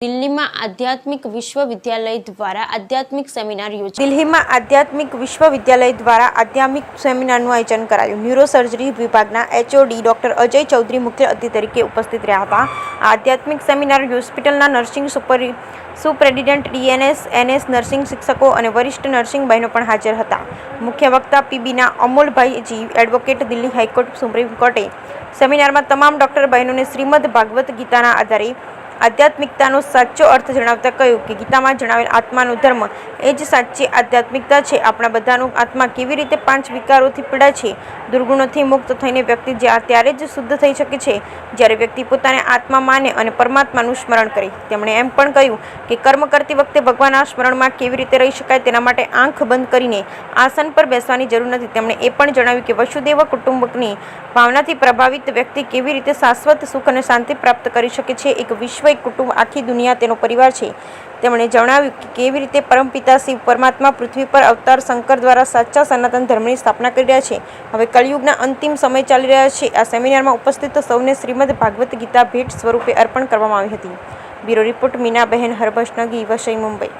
દિલ્હીમાં આધ્યાત્મિક વિશ્વવિદ્યાલય દ્વારા આધ્યાત્મિક સેમિનાર યોજાયો। દિલ્હીમાં આધ્યાત્મિક વિશ્વવિદ્યાલય દ્વારા આધ્યાત્મિક સેમિનારનું આયોજન કરાયું। ન્યુરોસર્જરી વિભાગના HOD ડોક્ટર અજય ચૌધરી મુખ્ય અતિથિ તરીકે ઉપસ્થિત રહ્યા હતા। આ આધ્યાત્મિક સેમિનાર હોસ્પિટલના nursing superintendent DNS, NS nursing શિક્ષકો અને વરિષ્ઠ નર્સિંગ બહેનો પણ હાજર હતા। મુખ્ય વક્તા PBના અમોલભાઈજી, એડવોકેટ, દિલ્હી હાઈકોર્ટ, સુપ્રીમ કોર્ટે સેમિનારમાં તમામ ડોક્ટર બહેનોને શ્રીમદ ભાગવત ગીતાના આધારે આધ્યાત્મિકતાનો સાચો અર્થ જણાવતા કહ્યું કે ગીતામાં જણાવેલ આત્માનો ધર્મ એ જ સાચી આધ્યાત્મિકતા છે। આપણા બધાનો આત્મા કેવી રીતે 5 વિકારોથી પીડા છે, દુર્ગુણોથી મુક્ત થઈને વ્યક્તિ ત્યારે જ શુદ્ધ થઈ શકે છે જ્યારે વ્યક્તિ પોતાને આત્મા માને અને પરમાત્માનું સ્મરણ કરે। તેમણે એમ પણ કહ્યું કે કર્મ કરતી વખતે ભગવાનના સ્મરણમાં કેવી રીતે રહી શકાય તેના માટે આંખ બંધ કરીને આસન પર બેસવાની જરૂર નથી। તેમણે એ પણ જણાવ્યું કે વસુદેવ કુટુંબકની ભાવનાથી પ્રભાવિત વ્યક્તિ કેવી રીતે શાશ્વત સુખ અને શાંતિ પ્રાપ્ત કરી શકે છે। એક વિશ્વ, એક કુટુંબ, આખી દુનિયા તેનો પરિવાર છે। તેમણે જણાવ્યું કે કેવી રીતે પરમપિતા શિવ પરમાત્મા પૃથ્વી પર અવતાર શંકર દ્વારા સાચા સનાતન ધર્મની સ્થાપના કરી રહ્યા છે। હવે કળિયુગના અંતિમ સમય ચાલી રહ્યા છે। આ સેમિનારમાં ઉપસ્થિત સૌને શ્રીમદ ભાગવત ગીતા ભેટ સ્વરૂપે અર્પણ કરવામાં આવી હતી। Bureau report, Minaben Harbasangi, Vasai, Mumbai.